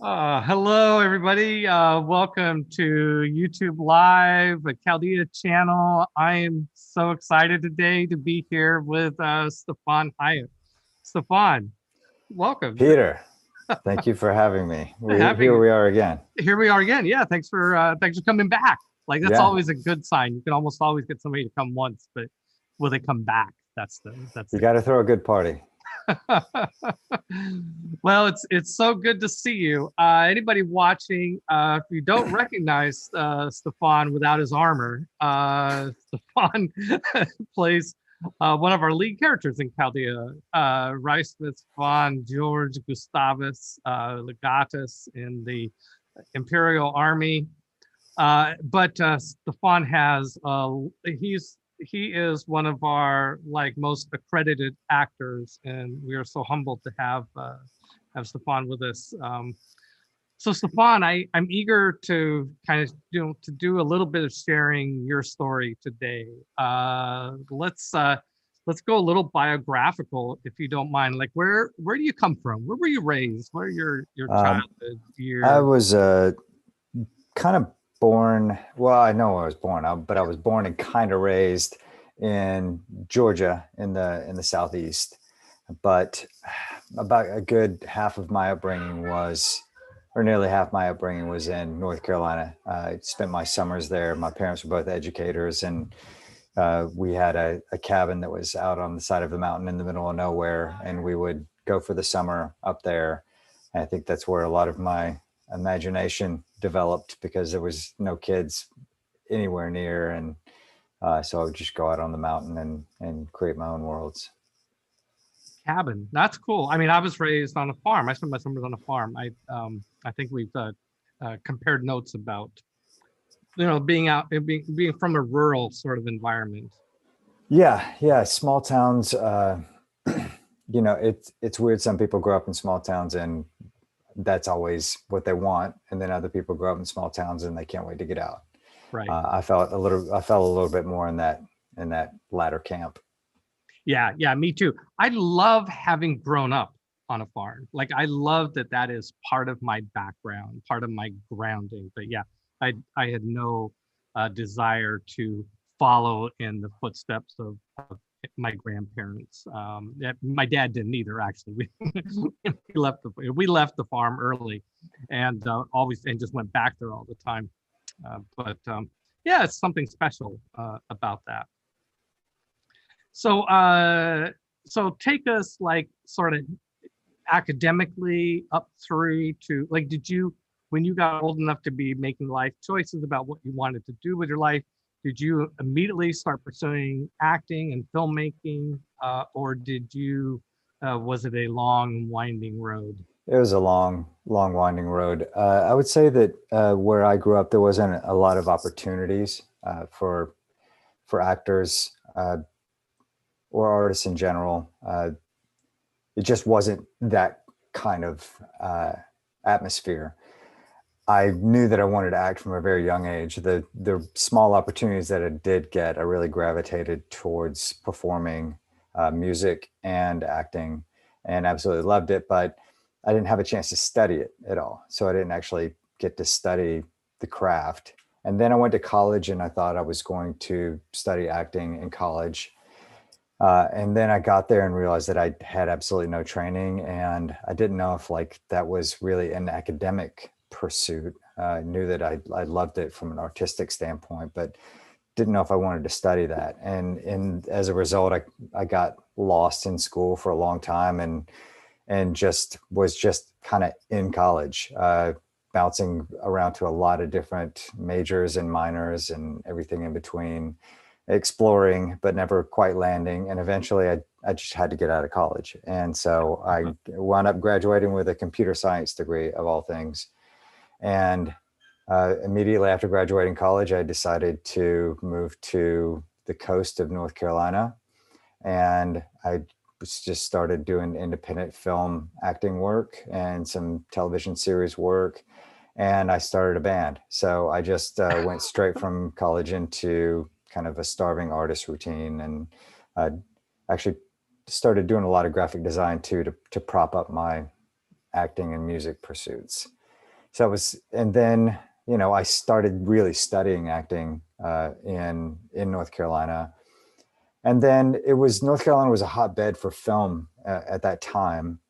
Hello, everybody. Welcome to YouTube Live, the Chaldea channel. I am so excited today to be here with Stefan Hayek. Stefan, welcome. Peter, thank you for having me. Having Here we are again. Here we are again. Yeah, thanks for coming back. Like that's Yeah, always a good sign. You can almost always get somebody to come once, but will they come back? That's you the got to throw a good party. Well, it's so good to see you. Anybody watching, if you don't recognize Stefan without his armor, Stefan plays one of our lead characters in Chaldea, Reiswitz Von Gustavus, Legatus in the Imperial Army. But Stefan has he is one of our like most accredited actors, and we are so humbled to have Stefan with us. So Stefan, I'm eager to kind of to do a little bit of sharing your story today. Let's go a little biographical, if you don't mind. Like where do you come from? Where were you raised? What are your Um, childhood I years? was kind of born, well, I know I was born, but I was born and kind of raised in Georgia in the southeast. But about a good half of my upbringing was, or nearly half my upbringing was in North Carolina. I spent my summers there. My parents were both educators, and we had a cabin that was out on the side of the mountain in the middle of nowhere, and we would go for the summer up there. And I think that's where a lot of my imagination developed, because there was no kids anywhere near, and so I would just go out on the mountain and create my own worlds. Cabin. That's cool. I mean, I was raised on a farm. I spent my summers on a farm. I think we've compared notes about being out, being from a rural sort of environment. Yeah, small towns. It's weird. Some people grow up in small towns and that's always what they want, and then other people grow up in small towns and they can't wait to get out. Right. I fell a little bit more in that latter camp. Yeah, me too. I love having grown up on a farm. Like I love that is part of my background, part of my grounding. But yeah, I had no desire to follow in the footsteps of my grandparents. My dad didn't either. Actually, we left the farm early, and always and just went back there all the time. But yeah, it's something special about that. So, so take us like sort of academically up through to like, did you, when you got old enough to be making life choices about what you wanted to do with your life, did you immediately start pursuing acting and filmmaking, or was it a long, winding road? It was a long winding road. I would say that where I grew up, there wasn't a lot of opportunities for actors or artists in general. It just wasn't that kind of atmosphere. I knew that I wanted to act from a very young age. The small opportunities that I did get, I really gravitated towards performing music and acting, and absolutely loved it. But I didn't have a chance to study it at all, so I didn't actually get to study the craft. And then I went to college, and I thought I was going to study acting in college. And then I got there and realized that I had absolutely no training, and I didn't know if like that was really an academic pursuit. I knew that I loved it from an artistic standpoint, but didn't know if I wanted to study that. And as a result, I got lost in school for a long time, and just was just kind of in college, bouncing around to a lot of different majors and minors and everything in between, exploring, but never quite landing. And eventually I just had to get out of college. And so I wound up graduating with a computer science degree of all things. And immediately after graduating college, I decided to move to the coast of North Carolina. And I just started doing independent film acting work and some television series work. And I started a band. So I just went straight from college into kind of a starving artist routine, and actually started doing a lot of graphic design too, to prop up my acting and music pursuits. So it was, and then, you know, I started really studying acting in North Carolina. And then North Carolina was a hotbed for film at that time.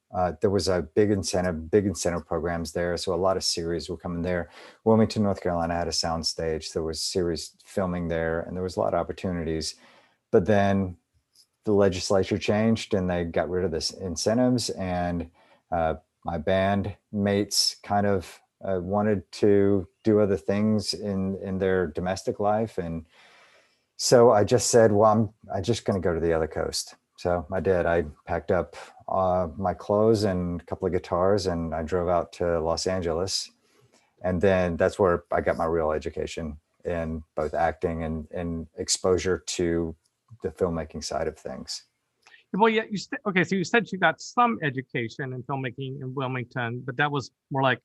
There was a big incentive programs there. So a lot of series were coming there. Wilmington, North Carolina had a sound stage. There was series filming there, and there was a lot of opportunities. But then the legislature changed and they got rid of this incentives, and my band mates kind of wanted to do other things in their domestic life. And so I just said, well, I'm just going to go to the other coast. So I did. I packed up my clothes and a couple of guitars, and I drove out to Los Angeles. And then that's where I got my real education in both acting and exposure to the filmmaking side of things. Well, yeah, okay, so you said you got some education in filmmaking in Wilmington, but that was more like,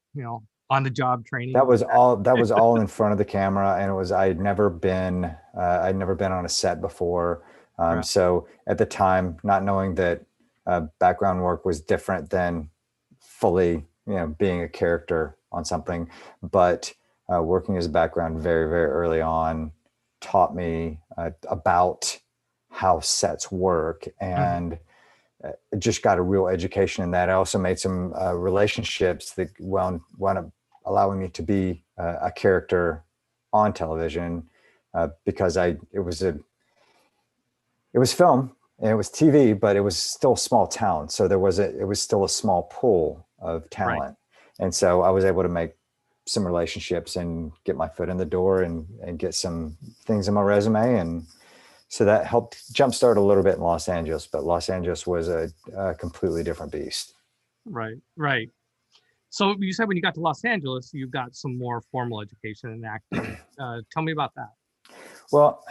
on the job training. That was all in front of the camera, and it was I'd never been on a set before. Right. So at the time, not knowing that background work was different than fully, being a character on something, but working as a background very, very early on taught me about how sets work, and just got a real education in that. I also made some relationships that wound up allowing me to be a character on television because it was film and it was TV, but it was still a small town. So it was still a small pool of talent. Right. And so I was able to make some relationships and get my foot in the door and get some things in my resume. And so that helped jumpstart a little bit in Los Angeles, but Los Angeles was a completely different beast. Right, right. So you said when you got to Los Angeles, you got some more formal education in acting. Tell me about that. Well,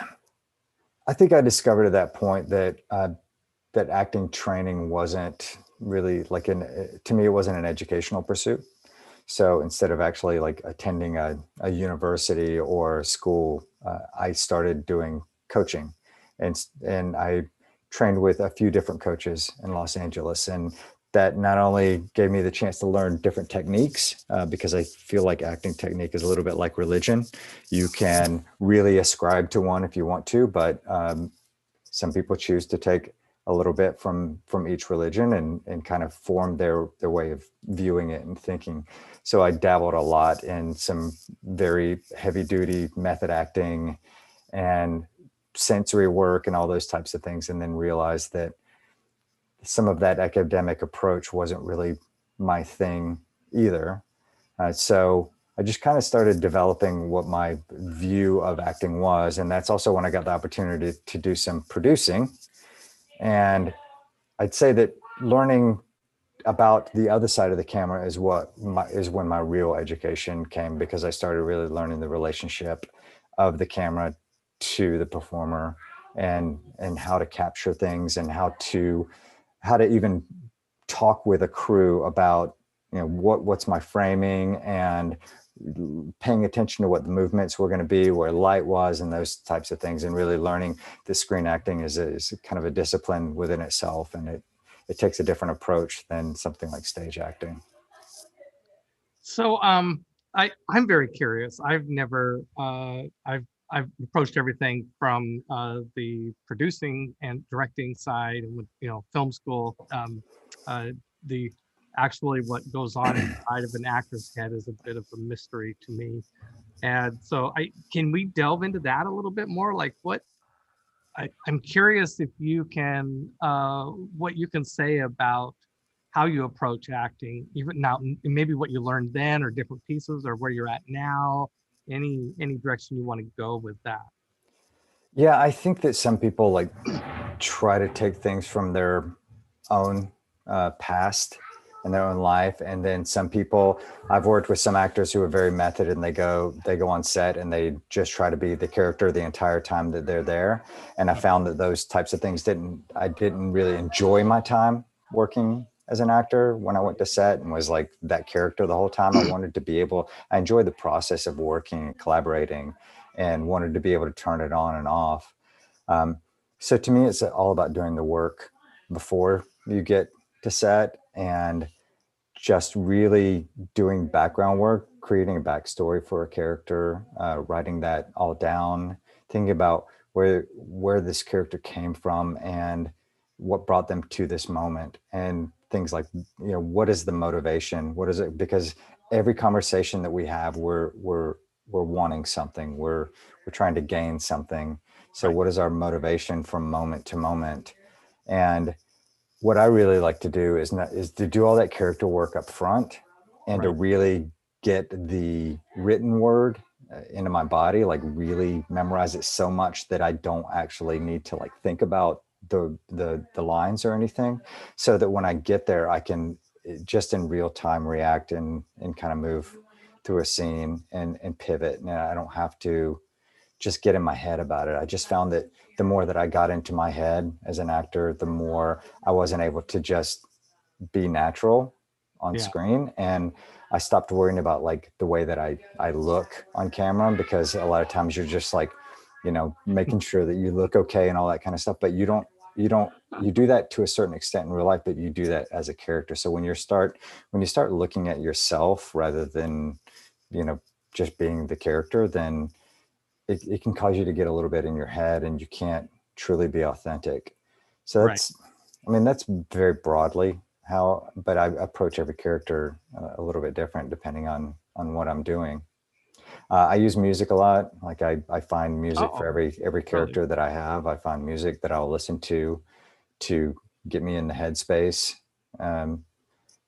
I think I discovered at that point that that acting training wasn't really to me, it wasn't an educational pursuit. So instead of actually like attending a university or school, I started doing coaching. And I trained with a few different coaches in Los Angeles, and that not only gave me the chance to learn different techniques, because I feel like acting technique is a little bit like religion. You can really ascribe to one if you want to, but some people choose to take a little bit from each religion and kind of form their way of viewing it and thinking. So I dabbled a lot in some very heavy duty method acting and sensory work and all those types of things, and then realized that some of that academic approach wasn't really my thing either. So I just kind of started developing what my view of acting was. And that's also when I got the opportunity to do some producing. And I'd say that learning about the other side of the camera is when my real education came, because I started really learning the relationship of the camera to the performer, and how to capture things, and how to even talk with a crew about, what's my framing, and paying attention to what the movements were going to be, where light was, and those types of things, and really learning that screen acting is kind of a discipline within itself, and it takes a different approach than something like stage acting. So I'm very curious. I've approached everything from the producing and directing side, and with film school. The actually what goes on inside of an actor's head is a bit of a mystery to me. And so can we delve into that a little bit more? Like I'm curious if you can, what you can say about how you approach acting, even now, maybe what you learned then, or different pieces, or where you're at now, any direction you want to go with that. Yeah, I think that some people try to take things from their own past and their own life, and then some people, I've worked with some actors who are very method, and they go on set and they just try to be the character the entire time that they're there. And I found that those types of things I didn't really enjoy my time working as an actor when I went to set and was like that character the whole time. I enjoyed the process of working and collaborating, and wanted to be able to turn it on and off. So to me, it's all about doing the work before you get to set, and just really doing background work, creating a backstory for a character, writing that all down, thinking about where this character came from and what brought them to this moment, and things like, what is the motivation? What is it? Because every conversation that we have, we're wanting something. We're trying to gain something. So Right. what is our motivation from moment to moment? And what I really like to do is to do all that character work up front, and to Right. really get the written word into my body, like really memorize it so much that I don't actually need to like think about the lines or anything, so that when I get there, I can just in real time react and kind of move through a scene and pivot, and I don't have to just get in my head about it. I just found that the more that I got into my head as an actor, the more I wasn't able to just be natural on Yeah. screen. And I stopped worrying about like the way that I look on camera, because a lot of times you're just like, making sure that you look okay and all that kind of stuff. But you do that to a certain extent in real life, but you do that as a character. So when you start looking at yourself rather than, just being the character, then it can cause you to get a little bit in your head and you can't truly be authentic. So Right. that's very broadly how, but I approach every character a little bit different depending on what I'm doing. I use music a lot. Like I find music for Oh, every really? character that I have. I find music that I'll listen to get me in the headspace. Um,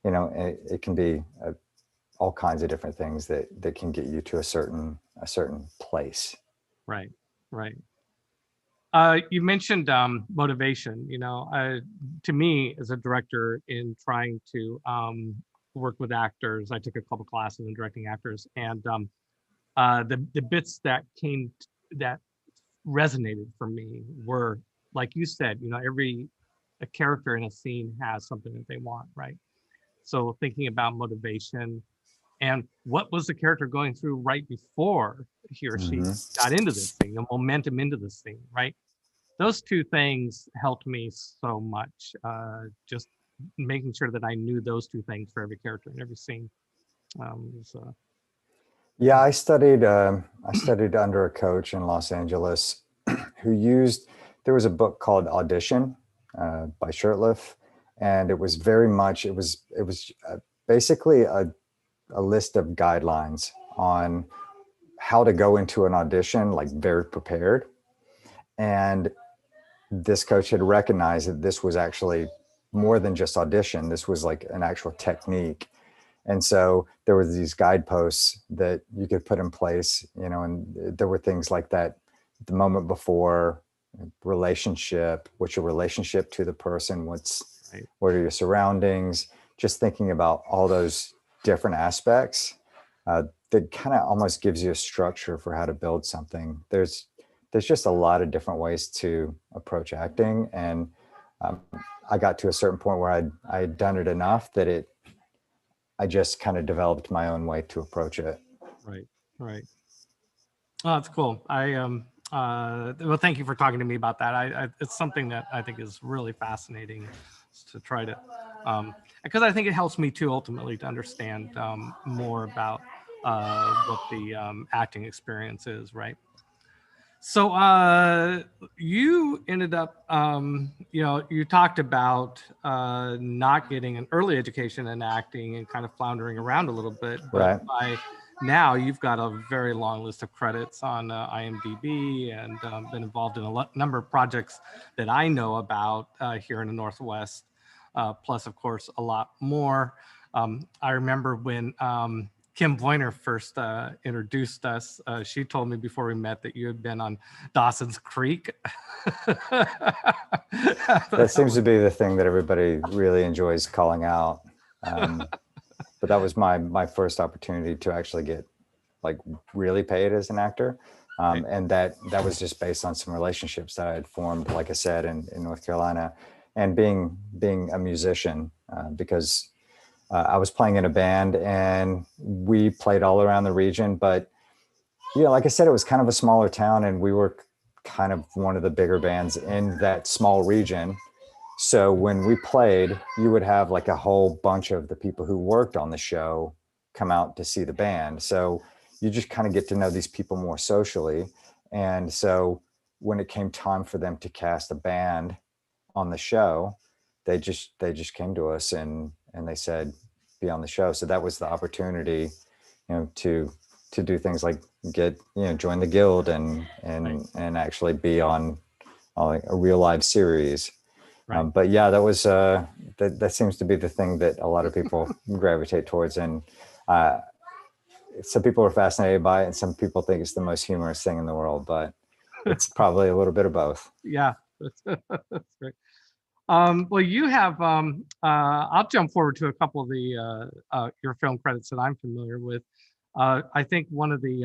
it can be all kinds of different things that can get you to a certain place. Right. Right. You mentioned motivation. To me as a director, in trying to work with actors, I took a couple classes in directing actors, and the bits that resonated for me were, like you said, every a character in a scene has something that they want, right? So thinking about motivation and what was the character going through right before he or she Hmm. got into this thing, the momentum into this thing, right? Those two things helped me so much. Just making sure that I knew those two things for every character in every scene. So Yeah, I studied under a coach in Los Angeles who used, there was a book called Audition by Shirtliff, and it was very much, it was basically a list of guidelines on how to go into an audition, like very prepared. And this coach had recognized that this was actually more than just audition. This was like an actual technique. And so there were these guideposts that you could put in place, and there were things like that. The moment before, relationship, what's your relationship to the person? right, What are your surroundings? Just thinking about all those different aspects, that kind of almost gives you a structure for how to build something. There's just a lot of different ways to approach acting. And um, I got to a certain point where I'd done it enough that I just kind of developed my own way to approach it. right, right. Oh, that's cool. Well, thank you for talking to me about that. It's something that I think is really fascinating to try to, because I think it helps me too ultimately to understand more about what the acting experience is, right? So you ended up, you talked about not getting an early education in acting and kind of floundering around a little bit, but Right. by now you've got a very long list of credits on IMDb, and been involved in a number of projects that I know about here in the Northwest, plus of course a lot more. I remember when Kim Voyner first introduced us. She told me before we met that you had been on Dawson's Creek. That seems to be the thing that everybody really enjoys calling out. But that was my first opportunity to actually get like really paid as an actor. Right, And that was just based on some relationships that I had formed, like I said, in North Carolina, and being a musician, because I was playing in a band and we played all around the region. But like I said, it was kind of a smaller town, and we were kind of one of the bigger bands in that small region. So when we played, you would have like a whole bunch of the people who worked on the show come out to see the band. So you just kind of get to know these people more socially. And so when it came time for them to cast a band on the show, they just came to us and they said, be on the show. So that was the opportunity, to do things like join the guild and actually be on like a real live series. Right. But yeah, that was that seems to be the thing that a lot of people gravitate towards, and some people are fascinated by it, and some people think it's the most humorous thing in the world. But it's probably a little bit of both. Yeah, that's great. Well, you have. I'll jump forward to a couple of the your film credits that I'm familiar with. I think one of the.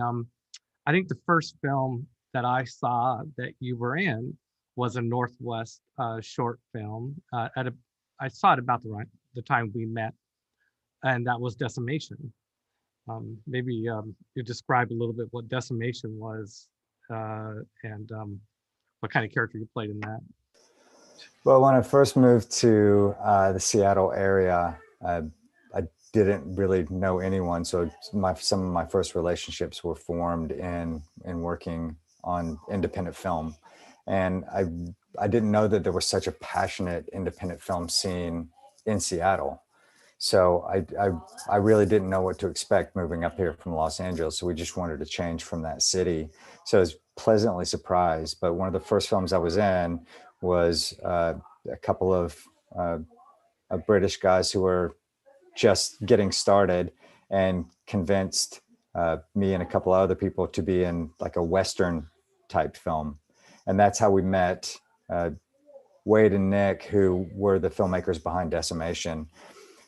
I think the first film that I saw that you were in was a Northwest short film. I saw it about the time we met, and that was Decimation. Maybe you describe a little bit what Decimation was, and what kind of character you played in that. Well, when I first moved to the Seattle area, I didn't really know anyone. So some of my first relationships were formed in working on independent film. And I didn't know that there was such a passionate independent film scene in Seattle. So I really didn't know what to expect moving up here from Los Angeles. So we just wanted to change from that city. So I was pleasantly surprised. But one of the first films I was in was a couple of British guys who were just getting started and convinced me and a couple of other people to be in like a Western type film. And that's how we met Wade and Nick, who were the filmmakers behind Decimation.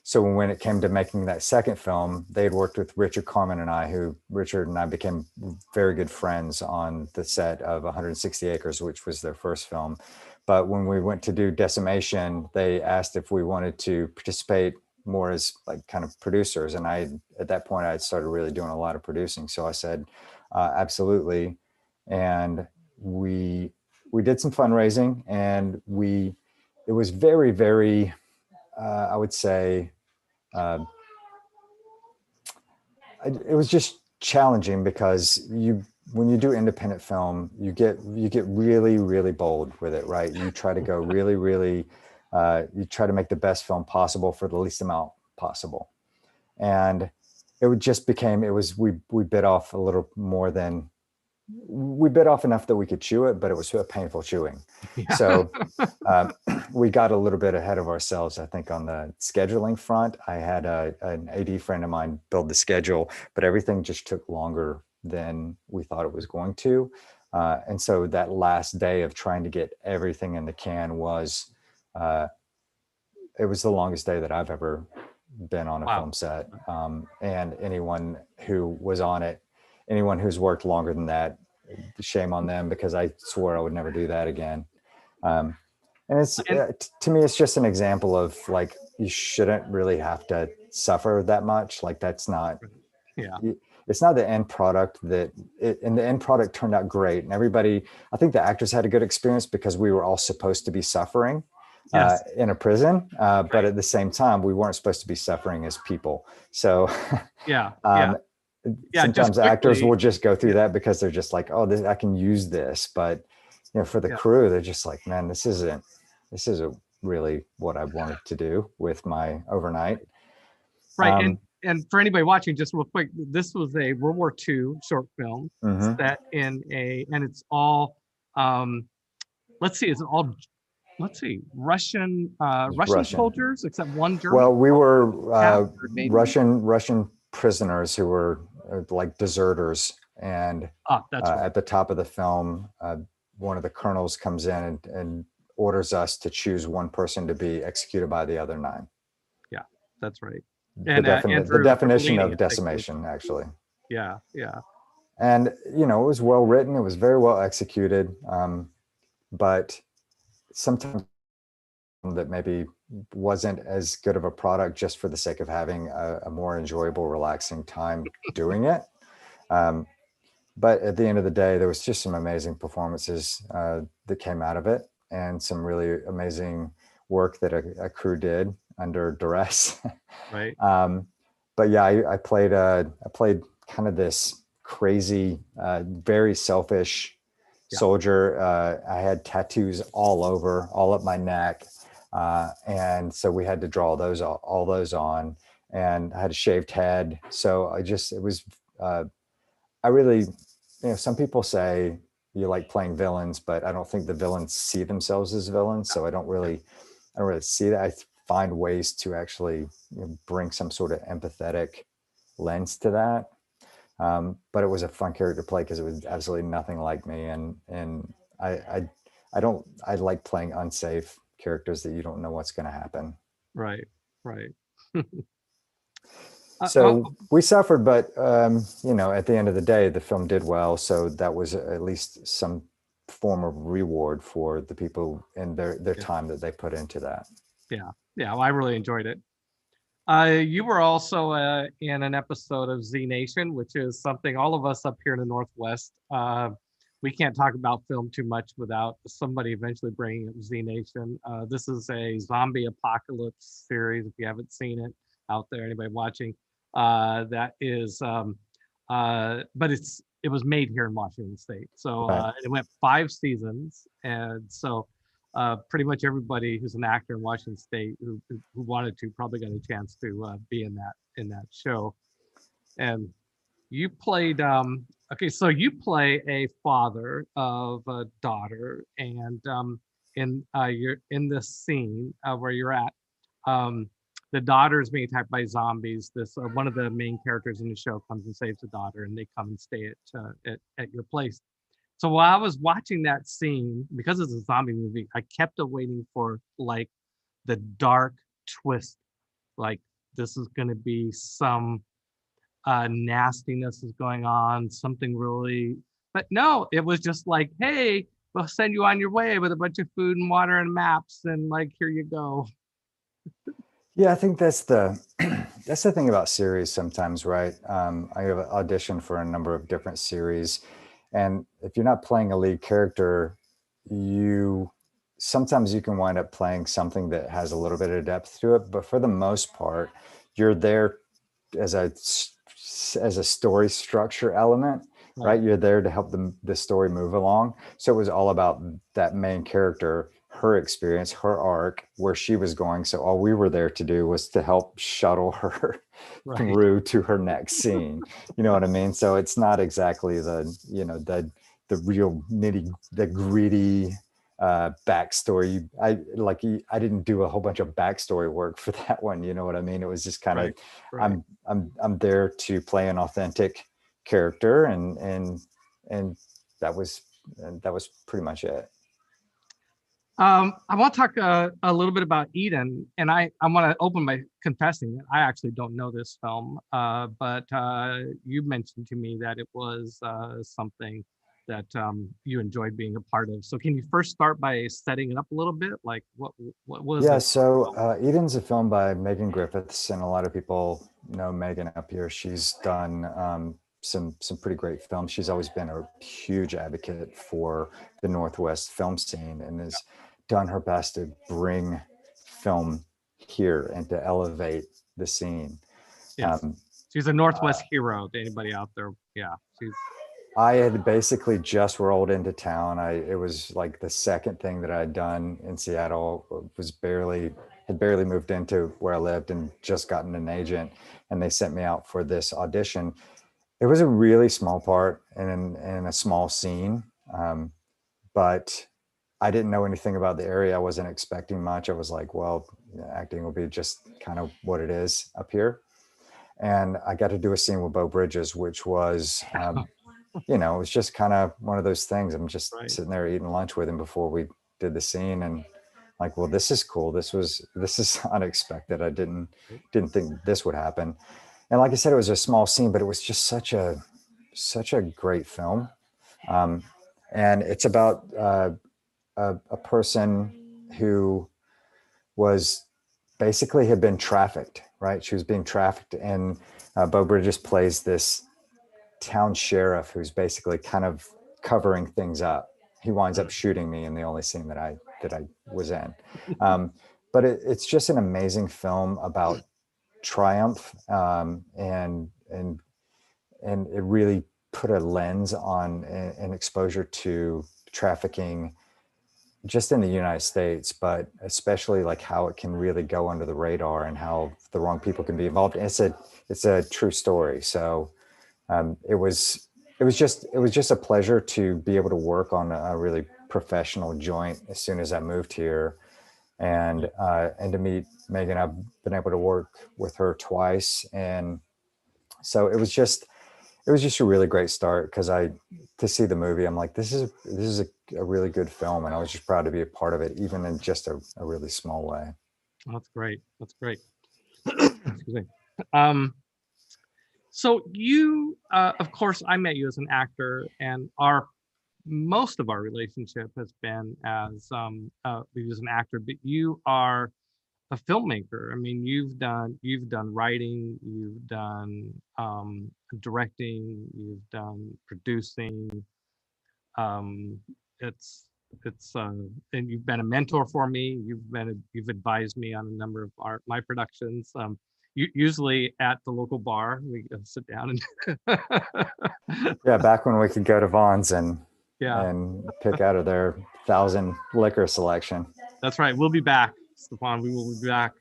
So when it came to making that second film, they had worked with Richard Carmen and I, Richard and I became very good friends on the set of 160 Acres, which was their first film. But when we went to do Decimation, they asked if we wanted to participate more as like kind of producers. And at that point, I had started really doing a lot of producing. So I said, absolutely. And we did some fundraising, and it was very, very, I would say, it was just challenging because when you do independent film, you get really, really bold with it, right? You try to go really, really, you try to make the best film possible for the least amount possible. And it just became, we bit off a little more than, we bit off enough that we could chew it, but it was a painful chewing. Yeah. So we got a little bit ahead of ourselves, I think, on the scheduling front. I had an AD friend of mine build the schedule, but everything just took longer than we thought it was going to. And so that last day of trying to get everything in the can was, it was the longest day that I've ever been on a film set. And anyone who was on it, anyone who's worked longer than that, shame on them, because I swore I would never do that again. And it's, to me, it's just an example of like, you shouldn't really have to suffer that much. Like that's not, it's not the end product and the end product turned out great. And everybody, I think the actors had a good experience because we were all supposed to be suffering in a prison. But at the same time, we weren't supposed to be suffering as people. So sometimes actors will just go through that because they're just like, oh, I can use this. But for the crew, they're just like, man, this isn't really what I wanted to do with my overnight. Right. And for anybody watching, just real quick, this was a World War II short film set in and it's all, Russian soldiers, except one German. Well, we were Russian prisoners who were like deserters. And at the top of the film, one of the colonels comes in and orders us to choose one person to be executed by the other 9. Yeah, that's right. The definition of decimation, actually. Yeah. And, it was well written. It was very well executed. But sometimes that maybe wasn't as good of a product just for the sake of having a more enjoyable, relaxing time doing it. But at the end of the day, there was just some amazing performances that came out of it, and some really amazing work that a crew did under duress. Right. But yeah, I played kind of this crazy, very selfish Yeah. soldier. I had tattoos all up my neck. And so we had to draw all those on, and I had a shaved head. So I really, some people say you like playing villains, but I don't think the villains see themselves as villains. So I don't really see that. I find ways to actually bring some sort of empathetic lens to that. But it was a fun character to play because it was absolutely nothing like me. And I like playing unsafe characters that you don't know what's going to happen. Right. Right. So we suffered, but at the end of the day, the film did well. So that was at least some form of reward for the people and their time that they put into that. Yeah. Yeah. Well, I really enjoyed it. You were also in an episode of Z Nation, which is something all of us up here in the Northwest, we can't talk about film too much without somebody eventually bringing up Z Nation. This is a zombie apocalypse series. If you haven't seen it out there, anybody watching, that is, but it was made here in Washington State. So it went 5 seasons, and so pretty much everybody who's an actor in Washington State who wanted to probably got a chance to be in that show. And you played okay, so you play a father of a daughter, and you're in this scene where you're at. The daughter is being attacked by zombies. This one of the main characters in the show comes and saves the daughter, and they come and stay at your place. So while I was watching that scene, because it's a zombie movie, I kept waiting for like the dark twist, like this is going to be some nastiness is going on, something really. But no, it was just like, hey, we'll send you on your way with a bunch of food and water and maps, and like here you go. Yeah, I think that's the thing about series sometimes, right? I have auditioned for a number of different series, and if you're not playing a lead character, sometimes you can wind up playing something that has a little bit of depth to it. But for the most part, you're there as a story structure element, right? You're there to help the story move along. So it was all about that main character, her experience, her arc, where she was going. So all we were there to do was to help shuttle her through to her next scene. You know what I mean? So it's not exactly the real the gritty backstory. I didn't do a whole bunch of backstory work for that one. You know what I mean? It was just kind of, I'm there to play an authentic character, and that was pretty much it. I want to talk a little bit about Eden, and I want to open by confessing that I actually don't know this film, but you mentioned to me that it was something that you enjoyed being a part of. So can you first start by setting it up a little bit? Like what was it? So Eden's a film by Megan Griffiths, and a lot of people know Megan up here. She's done some pretty great films. She's always been a huge advocate for the Northwest film scene, and has done her best to bring film here and to elevate the scene. Yes. She's a Northwest hero to anybody out there. Yeah, I had basically just rolled into town. It was like the second thing that I'd done in Seattle. Had barely moved into where I lived and just gotten an agent, and they sent me out for this audition. It was a really small part in a small scene, but I didn't know anything about the area. I wasn't expecting much. I was like, well, acting will be just kind of what it is up here. And I got to do a scene with Beau Bridges, which was, it was just kind of one of those things. I'm just sitting there eating lunch with him before we did the scene, and like, well, this is cool. This is unexpected. I didn't think this would happen. And like I said, it was a small scene, but it was just such a great film. And it's about a person who was basically had been trafficked, right? She was being trafficked, and Beau Bridges plays this town sheriff who's basically kind of covering things up. He winds up shooting me in the only scene that I was in. but it's just an amazing film about triumph, and it really put a lens on an exposure to trafficking just in the United States, but especially like how it can really go under the radar and how the wrong people can be involved. It's a true story. So it was just a pleasure to be able to work on a really professional joint as soon as I moved here, and to meet Megan. I've been able to work with her twice, and so it was just a really great start, because to see the movie, I'm like, this is a really good film, and I was just proud to be a part of it, even in just a really small way. That's great. That's great. Excuse me. Um, so you, of course, I met you as an actor, and most of our relationship has been as you as an actor, but you are a filmmaker. I mean, you've done writing, you've done directing, you've done producing. Um, it's and you've been a mentor for me. You've advised me on a number of my productions. Usually at the local bar, we sit down and Yeah, back when we could go to Vaughn's and yeah, pick out of their 1,000 liquor selection. that's right. We'll be back, Stefan. We will be back.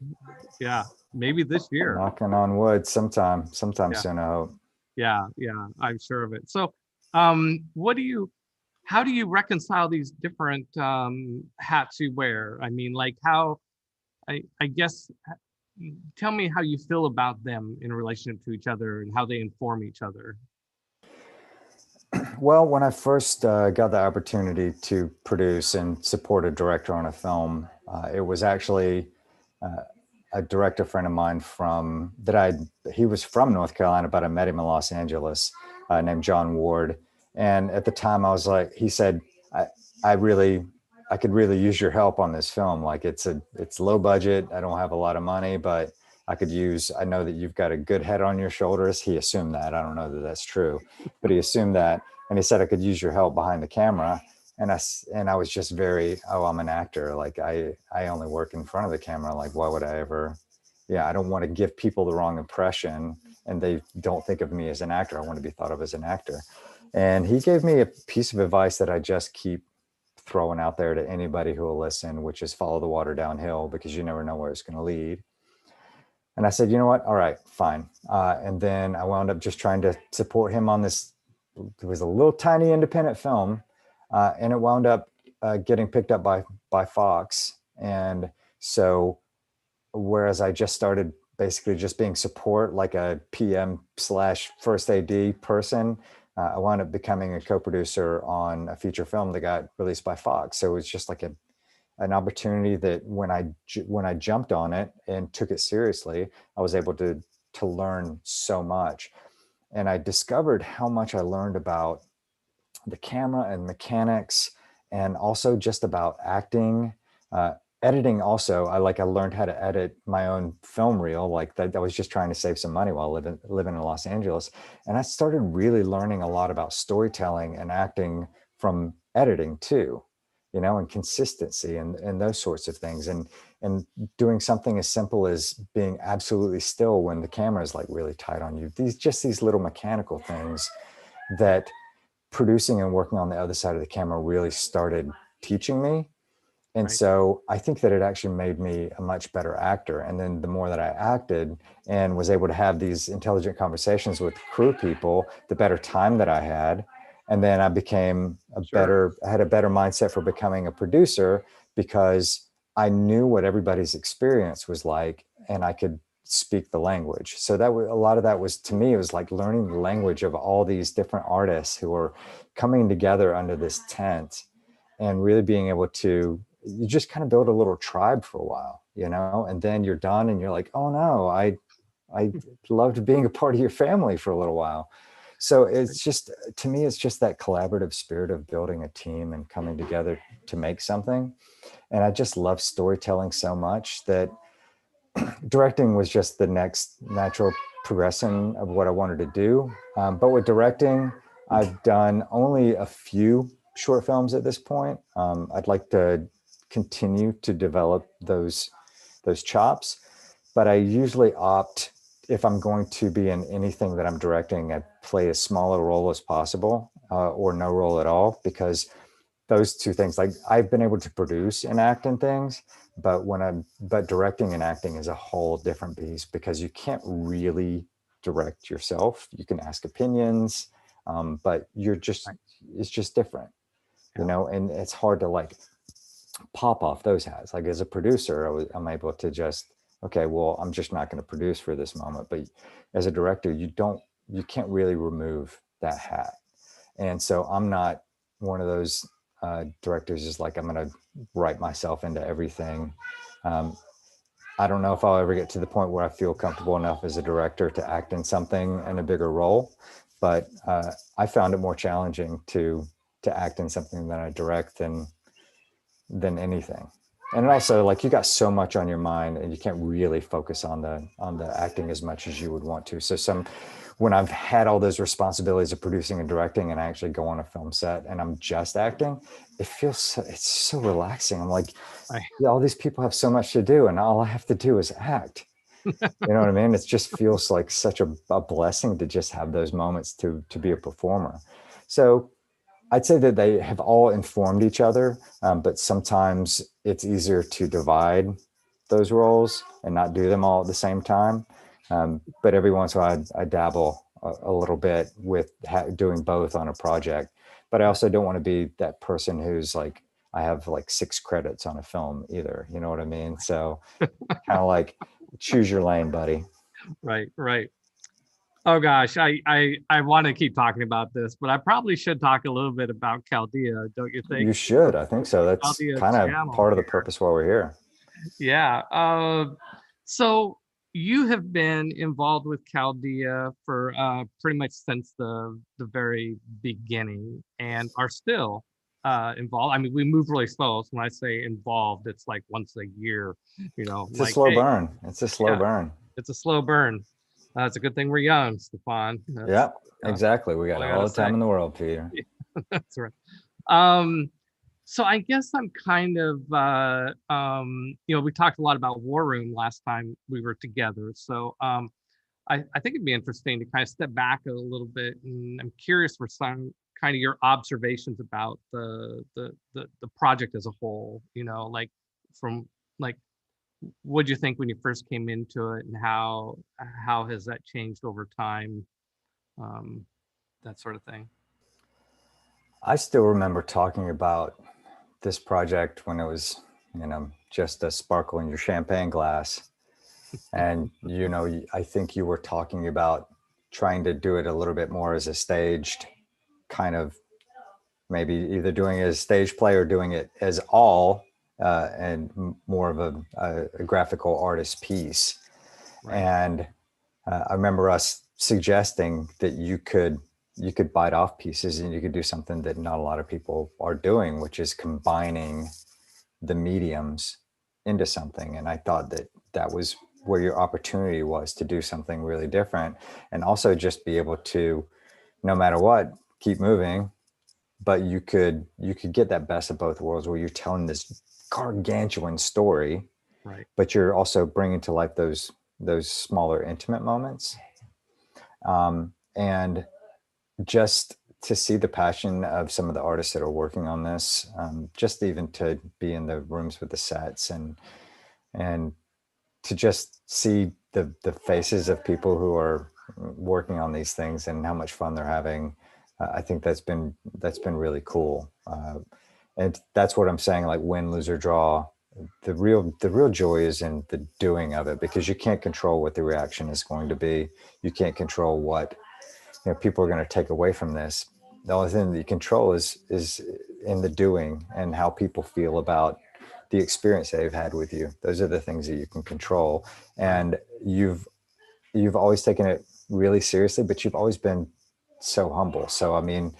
Yeah, maybe this year. Knocking on wood, sometime Yeah. soon, I hope. Yeah, I'm sure of it. So, how do you reconcile these different hats you wear? I mean, like I guess, tell me how you feel about them in relation to each other and how they inform each other. Well, when I first got the opportunity to produce and support a director on a film, it was actually a director friend of mine he was from North Carolina, but I met him in Los Angeles, named John Ward. And at the time I was like, he said, I could really use your help on this film. Like it's low budget. I don't have a lot of money, but I know that you've got a good head on your shoulders. He assumed that. I don't know that that's true, but he assumed that. And he said, I could use your help behind the camera. And I was just I'm an actor. Like I only work in front of the camera. Like, why would I ever, I don't want to give people the wrong impression and they don't think of me as an actor. I want to be thought of as an actor. And he gave me a piece of advice that I just keep throwing out there to anybody who will listen, which is follow the water downhill, because you never know where it's going to lead. And I said, you know what? All right, fine. And then I wound up just trying to support him on this. It was a little tiny independent film, and it wound up getting picked up by Fox. And so, whereas I just started basically just being support, like a PM/first AD person, I wound up becoming a co-producer on a feature film that got released by Fox. So it was just like an opportunity that when I jumped on it and took it seriously, I was able to learn so much. And I discovered how much I learned about the camera and mechanics, and also just about acting, editing. Also, I learned how to edit my own film reel. Like that, I was just trying to save some money while living in Los Angeles. And I started really learning a lot about storytelling and acting from editing too, and consistency and those sorts of things. And doing something as simple as being absolutely still when the camera is like really tight on you. These little mechanical things that producing and working on the other side of the camera really started teaching me. And Right. so I think that it actually made me a much better actor. And then the more that I acted and was able to have these intelligent conversations with crew people, the better time that I had. And then I became Sure. I had a better mindset for becoming a producer, because I knew what everybody's experience was like and I could speak the language. So a lot of that was, to me, it was like learning the language of all these different artists who are coming together under this tent, and really being able to, you just kind of build a little tribe for a while, and then you're done and you're like, oh no, I loved being a part of your family for a little while. So it's just, to me, it's just that collaborative spirit of building a team and coming together to make something. And I just love storytelling so much that directing was just the next natural progression of what I wanted to do. But with directing, I've done only a few short films at this point. I'd like to continue to develop those those chops. But I usually opt, if I'm going to be in anything that I'm directing, I play a smaller role as possible, or no role at all, because those two things, like I've been able to produce and act in things, but but directing and acting is a whole different beast, because you can't really direct yourself. You can ask opinions, but it's just different, you know, and it's hard to like pop off those hats. Like as a producer, I'm able to just, okay, well, I'm just not going to produce for this moment. But as a director, you can't really remove that hat. And so I'm not one of those directors is like, I'm going to write myself into everything. I don't know if I'll ever get to the point where I feel comfortable enough as a director to act in something in a bigger role, but I found it more challenging to act in something that I direct than anything. And also, like, you got so much on your mind and you can't really focus on the acting as much as you would want to. So when I've had all those responsibilities of producing and directing, and I actually go on a film set and I'm just acting, it's so relaxing. I'm like, yeah, all these people have so much to do and all I have to do is act. You know what I mean? It just feels like such a blessing to just have those moments to be a performer. So I'd say that they have all informed each other, but sometimes it's easier to divide those roles and not do them all at the same time. But every once in a while, I dabble a little bit with doing both on a project. But I also don't want to be that person who's like, I have like 6 credits on a film either. You know what I mean? So kind of like, choose your lane, buddy. Right. Oh gosh, I want to keep talking about this, but I probably should talk a little bit about Chaldea, don't you think? You should. I think so. That's Chaldea kind of channel part of the here. purpose why we're here. Yeah. So you have been involved with Chaldea for pretty much since the very beginning, and are still involved. I mean, we move really slow. So when I say involved, it's like once a year. You know, It's a like, slow hey, burn. It's a slow burn. it's a slow burn. It's a good thing we're young, Stefan. Yeah, exactly. We got all I all gotta the time say. in the world, Peter. That's right. Um, so I guess I'm kind of, you know, we talked a lot about War Room last time we were together. So I think it'd be interesting to kind of step back a little bit, and I'm curious for some kind of your observations about the project as a whole. You know, like from like, what do you think when you first came into it, and how has that changed over time? Um, that sort of thing. I still remember talking about this project when it was, you know, just a sparkle in your champagne glass. And, you know, I think you were talking about trying to do it a little bit more as a staged kind of, maybe either doing it as stage play or doing it as all and more of a graphical artist piece. Right. And I remember us suggesting that you could bite off pieces and you could do something that not a lot of people are doing, which is combining the mediums into something. And I thought that was where your opportunity was to do something really different, and also just be able to, no matter what, keep moving. But you could get that best of both worlds, where you're telling this gargantuan story, Right. but you're also bringing to life those smaller intimate moments. And just to see the passion of some of the artists that are working on this, just even to be in the rooms with the sets and to just see the faces of people who are working on these things and how much fun they're having. I think that's been really cool. And that's what I'm saying, like win, lose or draw. The real joy is in the doing of it, because you can't control what the reaction is going to be. You can't control what, you know, people are going to take away from this. The only thing that you control is in the doing and how people feel about the experience they've had with you. Those are the things that you can control. And you've always taken it really seriously, but you've always been so humble. So, I mean,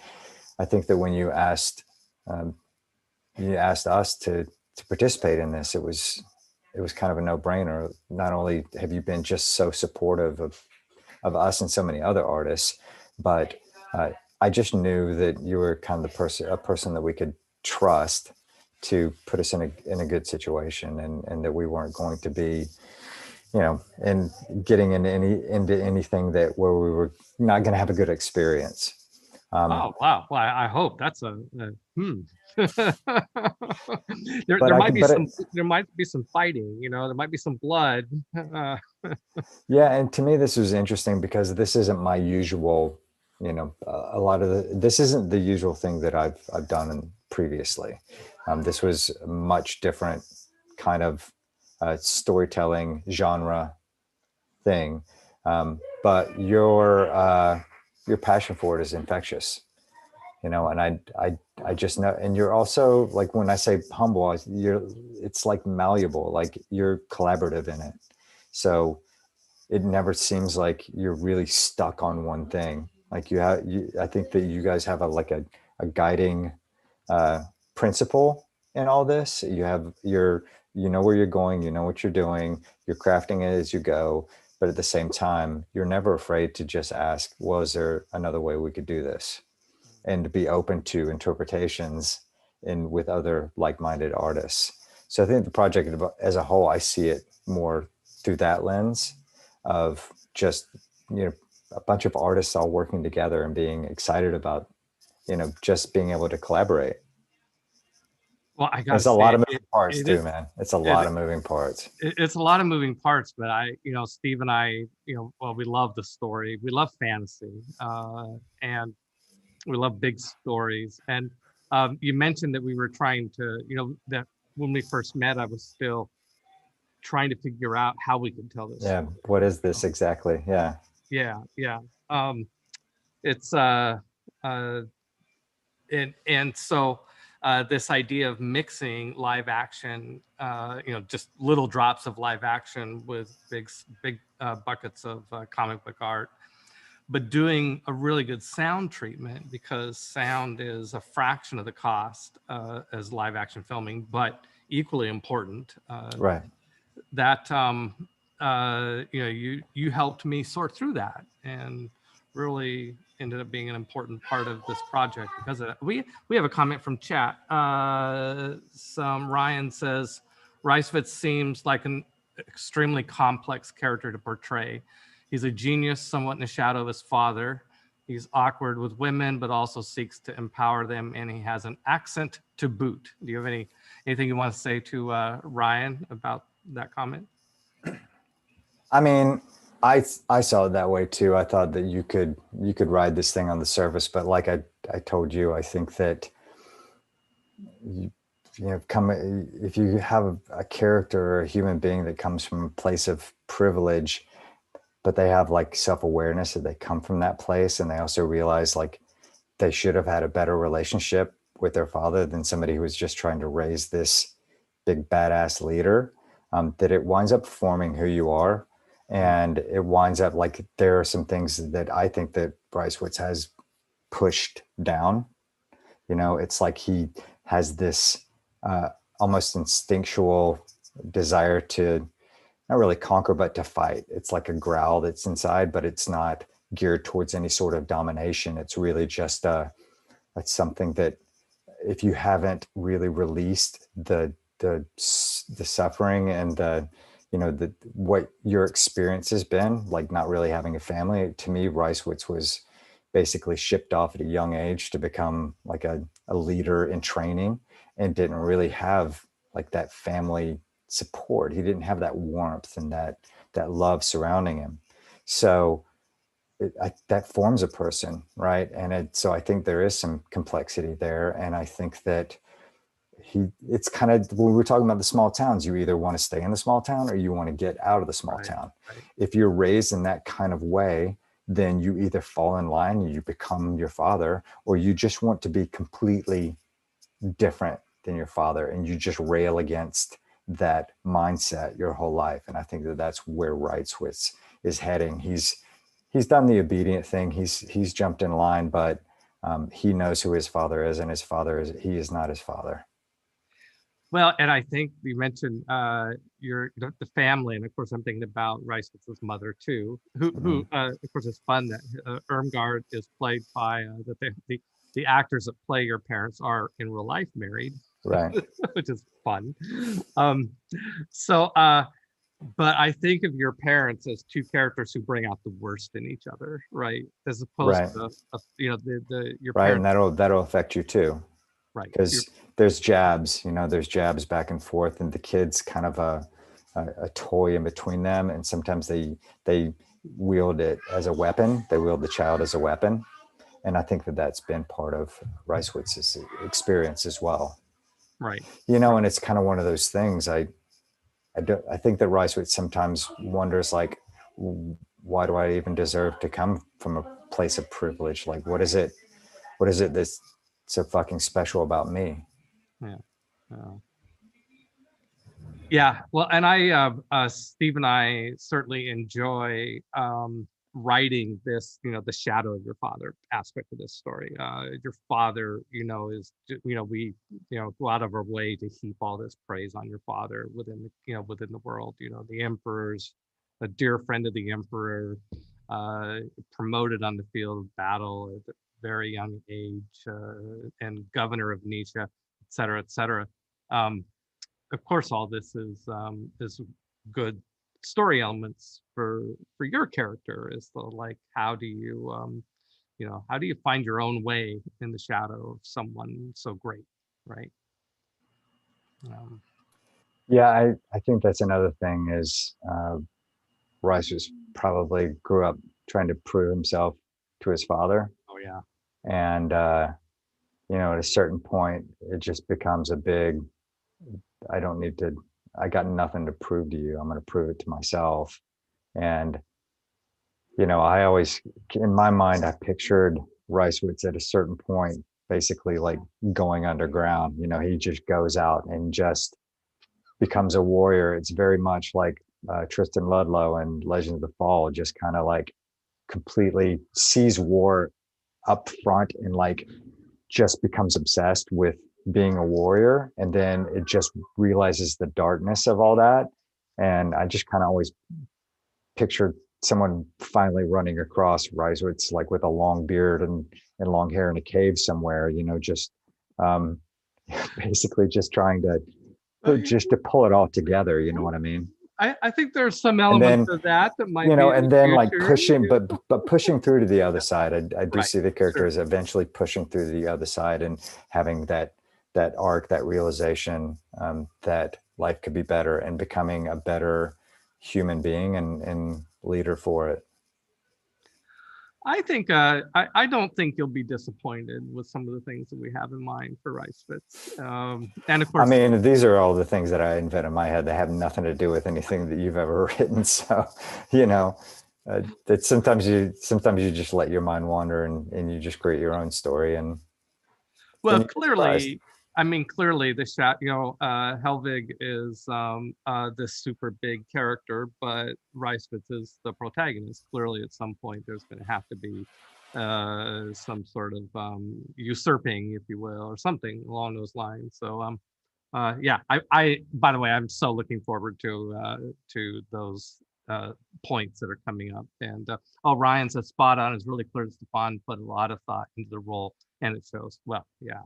I think that when you asked us to participate in this, it was kind of a no-brainer. Not only have you been just so supportive of us and so many other artists, but I just knew that you were kind of a person that we could trust to put us in a good situation, and that we weren't going to be, you know, and getting into anything that where we were not going to have a good experience. Oh wow! Well, I hope that's there But I might can, be but some it, there might be some fighting. You know, there might be some blood. yeah, and to me this was interesting because this isn't my usual, you know, this isn't the usual thing that I've done previously. This was a much different kind of storytelling genre thing, but your passion for it is infectious, you know. And I just know, and you're also, like, when I say humble, it's like malleable, like you're collaborative in it, so it never seems like you're really stuck on one thing. Like I think that you guys have a guiding principle in all this. You know where you're going, you know what you're doing, you're crafting it as you go, but at the same time, you're never afraid to just ask, well, is there another way we could do this? And to be open to interpretations with other like-minded artists. So I think the project as a whole, I see it more through that lens of just, you know, a bunch of artists all working together and being excited about, you know, just being able to collaborate. Well, I gotta It's a lot say, of moving parts it too, is man. It's a it, lot of moving parts. it's a lot of moving parts, but Steve and I, well, we love the story, we love fantasy, and we love big stories. And you mentioned that we were trying to, that when we first met, I was still trying to figure out how we could tell this Yeah. story. What is this exactly? Yeah. Yeah, yeah. It's uh, and so this idea of mixing live action, just little drops of live action with big buckets of comic book art, but doing a really good sound treatment, because sound is a fraction of the cost as live action filming, but equally important. Right. That you helped me sort through that, and really ended up being an important part of this project because of that. We have a comment from chat. Some Ryan says Reiswitz seems like an extremely complex character to portray. He's a genius, somewhat in the shadow of his father. He's awkward with women, but also seeks to empower them, and he has an accent to boot. Do you have anything you want to say to Ryan about that comment? I mean, I saw it that way too. I thought that you could ride this thing on the surface, but like I told you, I think that you, you know, if you have a character or a human being that comes from a place of privilege, but they have like self-awareness that they come from that place, and they also realize like they should have had a better relationship with their father than somebody who was just trying to raise this big badass leader, that it winds up forming who you are. And it winds up like there are some things that I think that Reiswitz has pushed down. You know, it's like he has this almost instinctual desire to not really conquer, but to fight. It's like a growl that's inside, but it's not geared towards any sort of domination. It's really just it's something that if you haven't really released the suffering and what your experience has been, like not really having a family. To me, Reiswitz was basically shipped off at a young age to become like a leader in training, and didn't really have like that family support. He didn't have that warmth and that love surrounding him. So that forms a person, right? And so I think there is some complexity there, and I think that it's kind of, when we were talking about the small towns, you either want to stay in the small town or you want to get out of the small town. Right. If you're raised in that kind of way, then you either fall in line and you become your father, or you just want to be completely different than your father, and you just rail against that mindset your whole life. And I think that that's where Reiswitz is heading. He's done the obedient thing. He's jumped in line, but he knows who his father is, and he is not his father. Well, and I think you mentioned the family, and of course I'm thinking about Reiswitz's mother too, who of course it's fun that Irmgard is played by the actors that play your parents are in real life married. Right. which is fun. So, but I think of your parents as two characters who bring out the worst in each other, right? As opposed Right. to, your Right. And parents, that'll affect you too, right? because there's jabs, there's jabs back and forth, and the kid's kind of a toy in between them. And sometimes they wield it as a weapon. They wield the child as a weapon. And I think that that's been part of Reiswitz's experience as well. Right. And it's kind of one of those things. I think that Reiswitz sometimes wonders, like, why do I even deserve to come from a place of privilege? Like, what is it that's so fucking special about me? Yeah. Yeah. Well, and Steve and I certainly enjoy writing this, the shadow of your father aspect of this story. Your father, is, we, go out of our way to heap all this praise on your father within the world. The emperor's a dear friend of the emperor, promoted on the field of battle at a very young age, and governor of Nietzsche, et cetera, et cetera. Of course, all this is good story elements for your character. Is the, like, how do you find your own way in the shadow of someone so great, right? Yeah, I think that's another thing is Rice was probably grew up trying to prove himself to his father. Oh yeah. And at a certain point, it just becomes a big, I got nothing to prove to you. I'm going to prove it to myself. And, I always, in my mind, I pictured Reiswitz at a certain point, basically like going underground. He just goes out and just becomes a warrior. It's very much like Tristan Ludlow and Legend of the Fall, just kind of like completely sees war up front and like just becomes obsessed with being a warrior, and then it just realizes the darkness of all that. And I just kind of always pictured someone finally running across Reiswitz, like with a long beard and long hair in a cave somewhere, just basically just trying to pull it all together. You know what I mean? I think there's some elements of that might be, and then the like future. pushing, but pushing through to the other side. I do Right. see the characters Sure. eventually pushing through to the other side and having that arc, that realization that life could be better, and becoming a better human being and leader for it. I think I don't think you'll be disappointed with some of the things that we have in mind for Reiswitz. And of course, I mean, these are all the things that I invent in my head that have nothing to do with anything that you've ever written. So, that sometimes you just let your mind wander and you just create your own story. And well, clearly, the shot, Helvig is this super big character, but Reiswitz is the protagonist. Clearly, at some point, there's going to have to be some sort of usurping, if you will, or something along those lines. So, yeah, I by the way, I'm so looking forward to those points that are coming up. And Ryan says spot on. It's really clear that Stefan put a lot of thought into the role, and it shows. Well, yeah.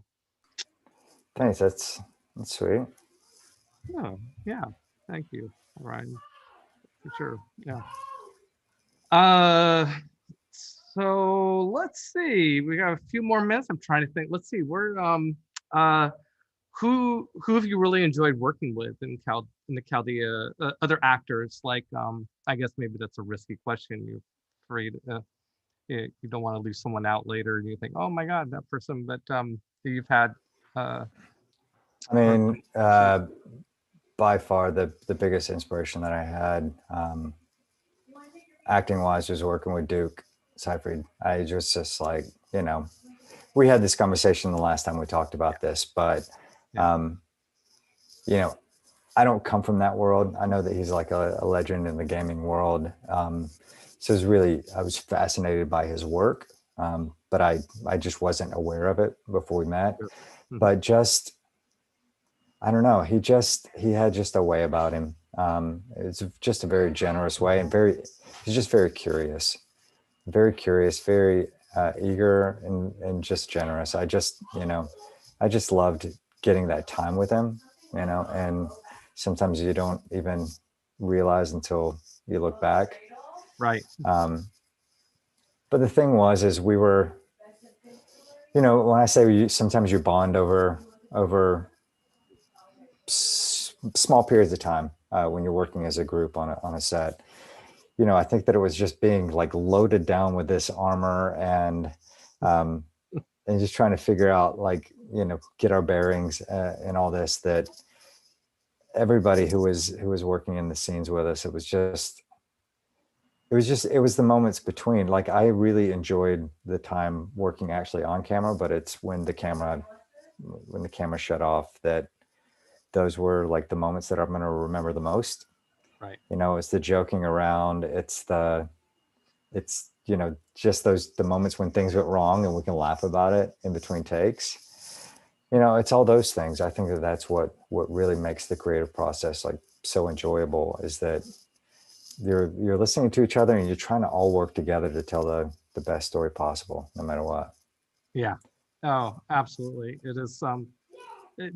Thanks. That's sweet. Oh, yeah. Thank you, Ryan. For sure. Yeah. So let's see. We got a few more minutes. I'm trying to think. Let's see. Who have you really enjoyed working with in the Chaldea? Other actors, like I guess maybe that's a risky question. You're afraid you don't want to leave someone out later, and you think, oh my God, that person. But you've had. I mean, by far the biggest inspiration that I had, acting wise, was working with Duke Seifried. I just like, we had this conversation the last time we talked about this, but I don't come from that world. I know that he's like a legend in the gaming world. So I was fascinated by his work, but I just wasn't aware of it before we met. Mm-hmm. But I don't know. He had just a way about him. It's just a very generous way, and he's just very curious, very eager and just generous. I just loved getting that time with him, and sometimes you don't even realize until you look back. Right. But the thing is we were, when I say sometimes you bond over small periods of time when you're working as a group on a set. I think that it was just being like loaded down with this armor and just trying to figure out, like, get our bearings and all this, that everybody who was working in the scenes with us, it was the moments between. Like, I really enjoyed the time working actually on camera, but it's when the camera shut off that those were like the moments that I'm going to remember the most. Right. It's the joking around. It's just the moments when things went wrong and we can laugh about it in between takes. It's all those things. I think that's what really makes the creative process like so enjoyable, is that you're listening to each other and you're trying to all work together to tell the best story possible, no matter what. Yeah. Oh, absolutely. It is.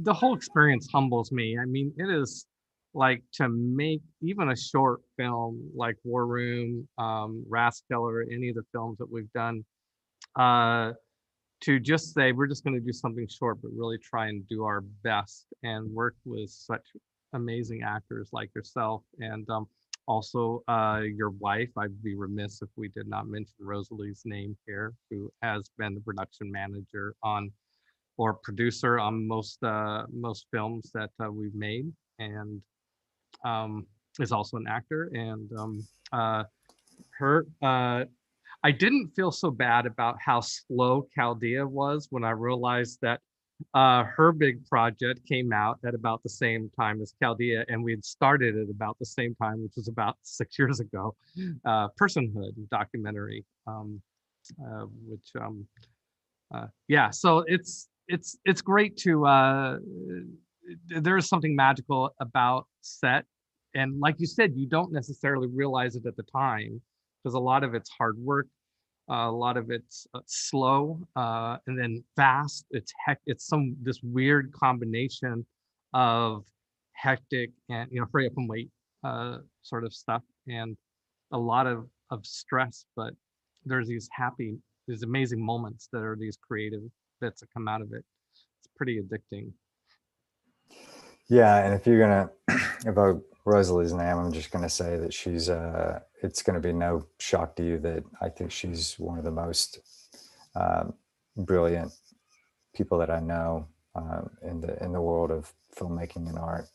The whole experience humbles me. I mean, it is like, to make even a short film like War Room, Raskiller, any of the films that we've done, to just say we're just going to do something short, but really try and do our best and work with such amazing actors like yourself, and also your wife. I'd be remiss if we did not mention Rosalie's name here, who has been the production manager or producer on most films that we've made, and is also an actor. And her I didn't feel so bad about how slow Chaldea was when I realized that her big project came out at about the same time as Chaldea, and we had started at about the same time, which was about 6 years ago. Personhood documentary, which yeah. So it's great to there is something magical about set, and like you said, you don't necessarily realize it at the time, because a lot of it's hard work, a lot of it's slow, and then fast. It's this weird combination of hectic and hurry up and wait sort of stuff, and a lot of stress. But there's these amazing moments that are these creative bits that come out of it. It's pretty addicting. Yeah, and if you're gonna evoke Rosalie's name, I'm just gonna say that she's it's gonna be no shock to you that I think she's one of the most brilliant people that I know in the world of filmmaking and art.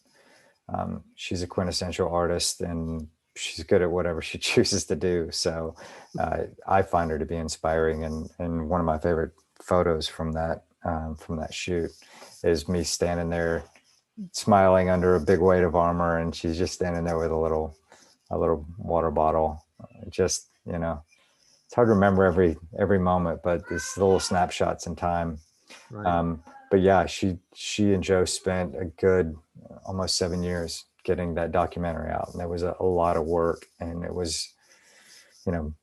She's a quintessential artist, and she's good at whatever she chooses to do. So I find her to be inspiring, and one of my favorite photos from that shoot is me standing there smiling under a big weight of armor, and she's just standing there with a little water bottle. Just, it's hard to remember every moment, but these little snapshots in time. Right. But yeah, she and Joe spent a good almost 7 years getting that documentary out, and there was a lot of work, and it was,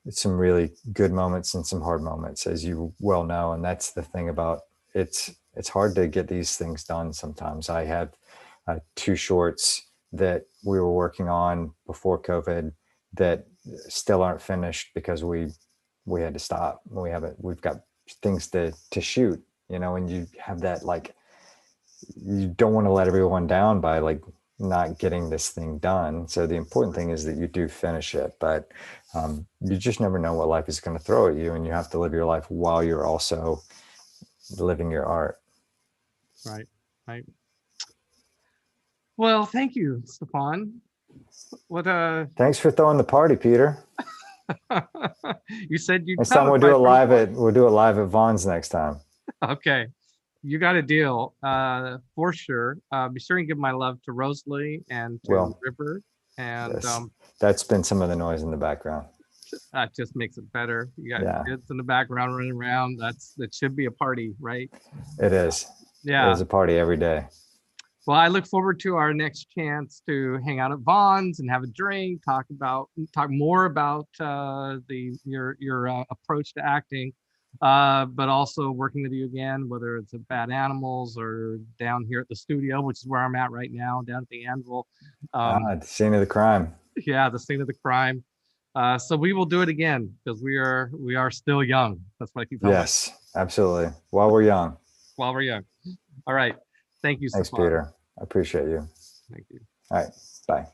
some really good moments and some hard moments, as you well know. And that's the thing about it's hard to get these things done sometimes. I have 2 shorts that we were working on before COVID that still aren't finished because we had to stop. We've got things to shoot, and you have that, like, you don't want to let everyone down by like not getting this thing done. So the important thing is that you do finish it, but you just never know what life is going to throw at you, and you have to live your life while you're also living your art. Right. Well, thank you, Stefan. Thanks for throwing the party, Peter. You said you'd next time we'll do it live at Vaughn's next time. Okay, you got a deal, for sure. Be sure and give my love to Rosalie and to River, and that's been some of the noise in the background. That just makes it better. You got kids in the background running around. That should be a party, right? It is. Yeah, it is a party every day. Well, I look forward to our next chance to hang out at Vaughn's and have a drink, talk more about your approach to acting. but also working with you again, whether it's at Bad Animals or down here at the studio, which is where I'm at right now, down at the Anvil. The scene of the crime. Yeah, the scene of the crime. So we will do it again because we are still young. That's what I keep telling Yes, absolutely. While we're young. while we're young. All right. Thank you, Thanks, Stefan. Peter. I appreciate you. Thank you. All right. Bye.